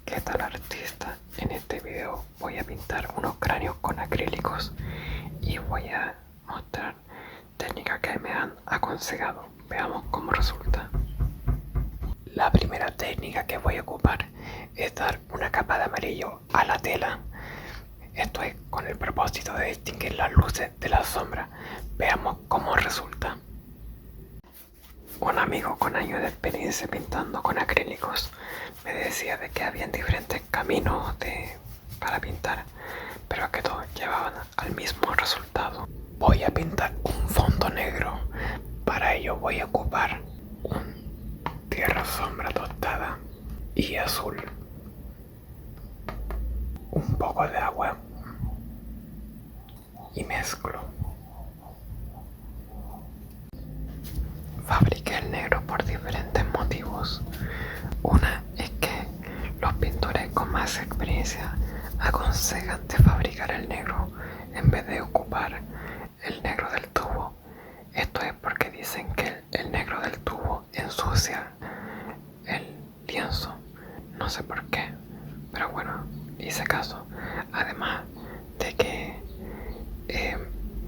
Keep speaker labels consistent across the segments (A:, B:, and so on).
A: ¿Qué tal, artista? En este video voy a pintar unos cráneos con acrílicos y voy a mostrar técnicas que me han aconsejado. Veamos cómo resulta. La primera técnica que voy a ocupar es dar una capa de amarillo a la tela. Esto es con el propósito de distinguir las luces de la sombra. Veamos cómo resulta. Un amigo con años de experiencia pintando con acrílicos me decía de que habían diferentes caminos para pintar, pero que todos llevaban al mismo resultado. Voy a pintar un fondo negro. Para ello voy a ocupar un tierra sombra tostada y azul, un poco de agua y mezclo. Fabriqué el negro por diferentes motivos. Una es que los pintores con más experiencia aconsejan de fabricar el negro en vez de ocupar el negro del tubo. Esto es porque dicen que el negro del tubo ensucia el lienzo. No sé por qué, pero bueno, hice caso. Además de que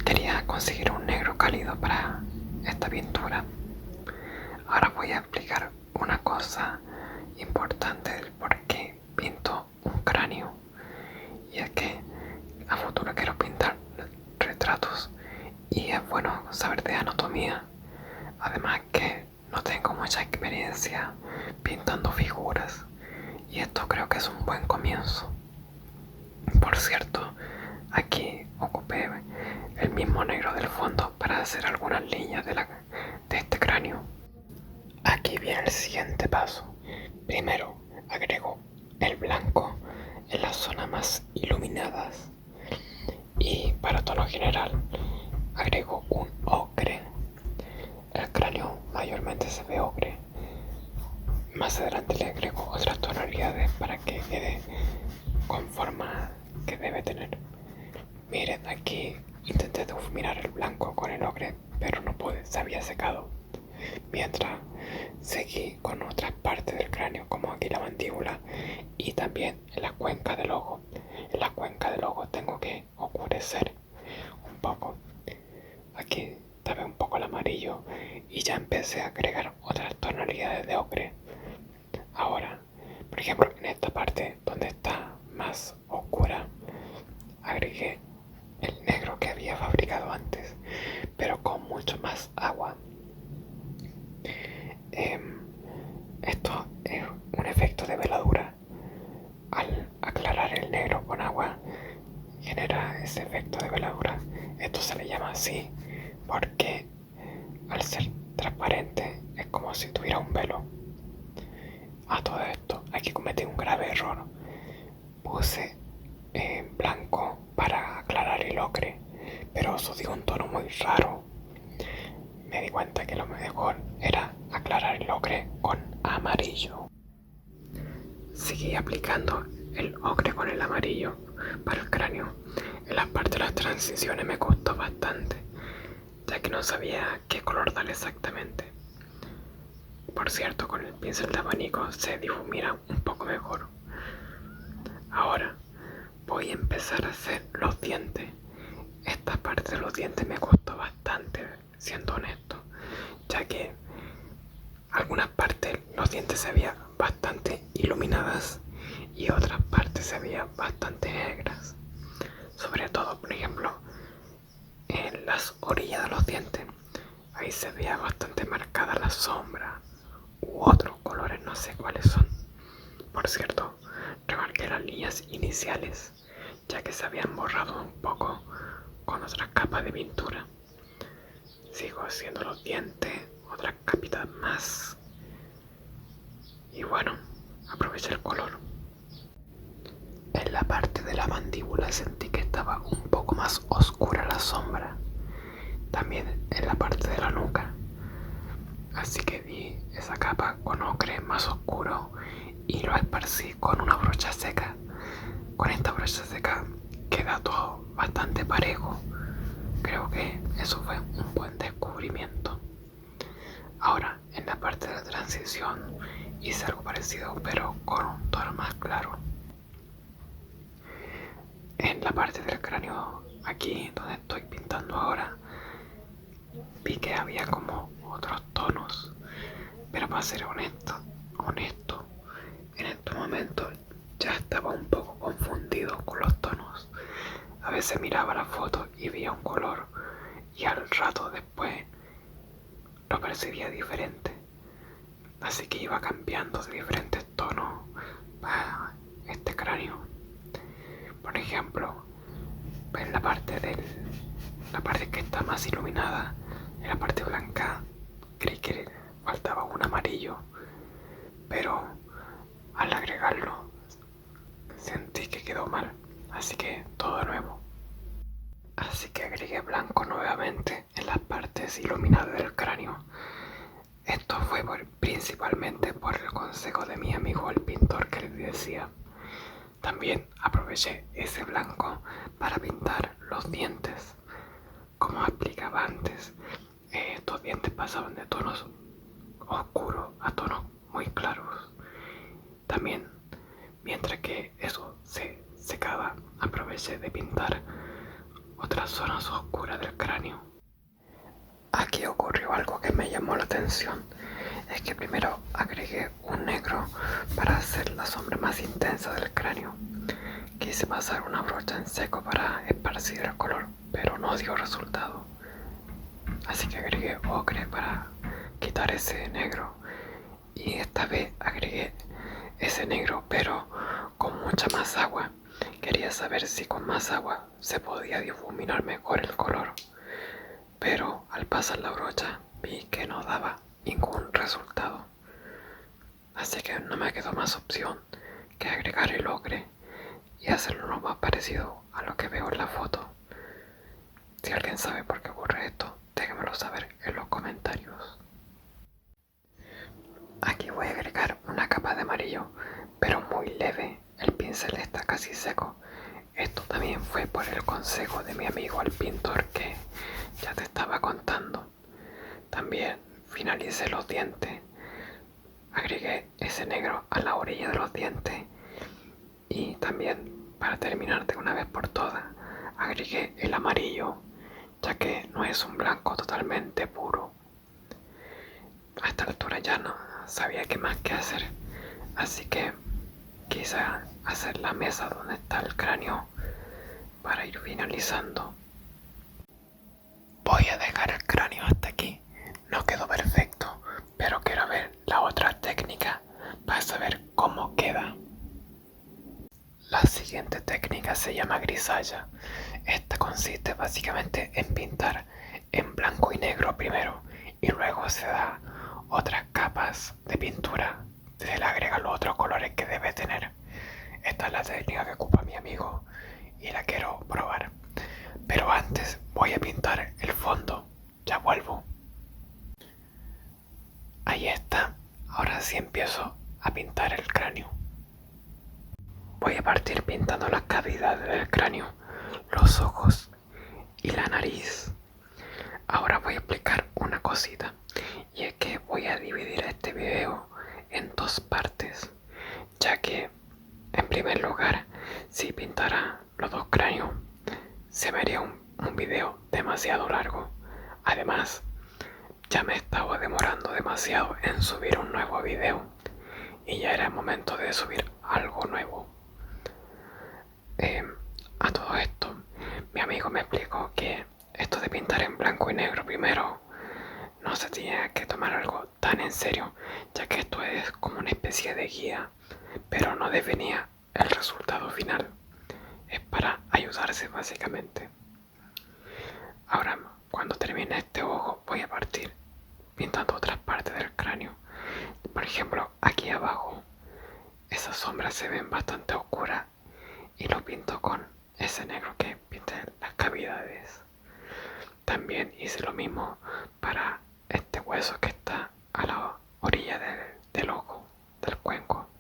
A: quería conseguir un negro cálido para esta pintura. Ahora voy a explicar una cosa importante del por qué pinto un cráneo. Y es que a futuro quiero pintar retratos y es bueno saber de anatomía. Además que no tengo mucha experiencia pintando figuras y esto creo que es un buen comienzo. Por cierto, aquí ocupé el mismo negro del fondo para hacer algunas líneas de este cráneo. Aquí viene el siguiente paso. Primero agrego el blanco en las zonas más iluminadas y para tono general agrego un ocre. El cráneo mayormente se ve ocre. Más adelante le agrego otras tonalidades para que quede con forma que debe tener. Miren, aquí intenté difuminar el blanco con el ocre, pero no pude, se había secado. Mientras seguí con otras partes del cráneo, como aquí la mandíbula y también en la cuenca del ojo. En la cuenca del ojo tengo que oscurecer un poco. Aquí tapé un poco el amarillo y ya empecé a agregar otras tonalidades de ocre. Ahora, por ejemplo, en esta parte donde está más oscura, agregué el negro que había fabricado antes, pero con mucho más agua. Esto es un efecto de veladura. Al aclarar el negro con agua, genera ese efecto de veladura. Esto se le llama así porque al ser transparente es como si tuviera un velo. A todo esto, aquí cometí un grave error. Puse blanco para aclarar el ocre, pero eso dio un tono muy raro. Me di cuenta que lo mejor era aclarar el ocre con amarillo. Seguí aplicando el ocre con el amarillo para el cráneo. En las partes de las transiciones me costó bastante, ya que no sabía qué color darle exactamente. Por cierto, con el pincel de abanico se difumina un poco mejor. Ahora voy a empezar a hacer los dientes. Esta parte de los dientes me costó bastante, siendo honesto, ya que algunas partes los dientes se veían bastante iluminadas y otras partes se veían bastante negras. Sobre todo, por ejemplo, en las orillas de los dientes, ahí se veía bastante marcada la sombra u otros colores, no sé cuáles son. Por cierto, remarqué las líneas iniciales, ya que se habían borrado un poco con otras capas de pintura. Sigo haciendo los dientes, otras capitas más. Y bueno, aproveché el color. En la parte de la mandíbula sentí que estaba un poco más oscura la sombra. También en la parte de la nuca. Así que di esa capa con ocre más oscuro y lo esparcí con una brocha seca. Con esta brocha seca queda todo bastante parejo. Creo que eso fue un buen descubrimiento. Ahora, en la parte de la transición hice algo parecido, pero con un tono más claro. la parte del cráneo aquí donde estoy pintando ahora, vi que había como otros tonos, pero para ser honesto, en este momento ya estaba un poco confundido con los tonos. A veces miraba la foto y veía un color y al rato después lo percibía diferente. Así que iba cambiando de diferentes tonos para este cráneo. Por ejemplo, en la parte que está más iluminada, en la parte blanca, creí que faltaba un amarillo, pero al agregarlo sentí que quedó mal, así que todo de nuevo. Así que agregué blanco nuevamente en las partes iluminadas del cráneo. Esto fue principalmente por el consejo de mi amigo el pintor que les decía. También aproveché ese blanco para pintar los dientes. Como explicaba antes, estos dientes pasaban de tonos oscuros a tonos muy claros. También, mientras que eso se secaba, aproveché de pintar otras zonas oscuras del cráneo. Aquí ocurrió algo que me llamó la atención. Es que primero agregué un negro para hacer la sombra más intensa del cráneo. Quise pasar una brocha en seco para esparcir el color, pero no dio resultado. Así que agregué ocre para quitar ese negro. Y esta vez agregué ese negro, pero con mucha más agua. Quería saber si con más agua se podía difuminar mejor el color. Pero al pasar la brocha vi que no daba ningún resultado. Así que no me quedó más opción que agregar el ocre y hacerlo lo más parecido a lo que veo en la foto. Si alguien sabe por qué ocurre esto, déjenmelo saber en los comentarios. Aquí voy a agregar una capa de amarillo, pero muy leve. El pincel está casi seco. Esto también fue por el consejo de mi amigo el pintor que ya te estaba contando. También finalicé los dientes. Agregué ese negro a la orilla de los dientes. Y también, para terminar de una vez por todas, agregué el amarillo, ya que no es un blanco totalmente puro. A esta altura ya no sabía qué más que hacer, así que quise hacer la mesa donde está el cráneo para ir finalizando. Voy a dejar el cráneo hasta aquí. No quedó perfecto, pero quiero ver la otra técnica para saber cómo queda. La siguiente técnica se llama grisalla. Esta consiste básicamente en pintar en blanco y negro primero y luego se da otras capas de pintura. Se le agrega los otros colores que debe tener. Esta es la técnica que ocupa mi amigo y la quiero probar. Pero antes voy a pintar el fondo. Ya vuelvo. Ahí está. Ahora sí empiezo a pintar el cráneo. Voy a partir pintando las cavidades del cráneo, los ojos y la nariz. Ahora voy a explicar una cosita, y es que voy a dividir este video en dos partes, ya que en primer lugar, si pintara los dos cráneos, se me haría un video demasiado largo. Además, ya me estaba demorando demasiado en subir un nuevo video y ya era el momento de subir algo nuevo. A todo esto, mi amigo me explicó que esto de pintar en blanco y negro primero no se tenía que tomar algo tan en serio, ya que esto es como una especie de guía, pero no definía el resultado final. Es para ayudarse básicamente. Ahora, cuando termine este ojo, voy a partir pintando otras partes del cráneo. Por ejemplo, aquí abajo, esas sombras se ven bastante oscuras y lo pinto con ese negro que pinté las cavidades. También hice lo mismo para este hueso que está a la orilla del ojo, del cuenco.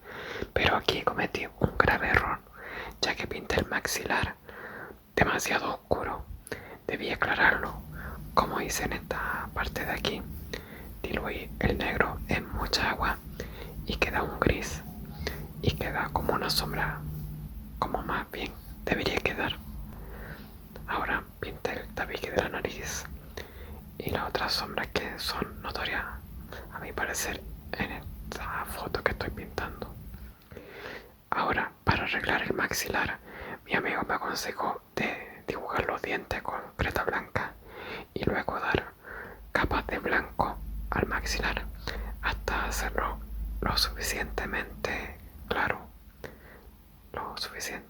A: Pero aquí cometí un grave error, ya que pinté el maxilar demasiado oscuro. Debí aclararlo, como hice en esta parte de aquí. Diluí el negro en mucha agua y queda un gris. Y queda como una sombra, como más bien debería quedar. Ahora pinté el tabique de la nariz y las otras sombras que son notorias a mi parecer en esta foto que estoy pintando. Ahora, para arreglar el maxilar, mi amigo me aconsejó de dibujar los dientes con creta blanca y luego dar capas de blanco al maxilar hasta hacerlo lo suficientemente claro, lo suficiente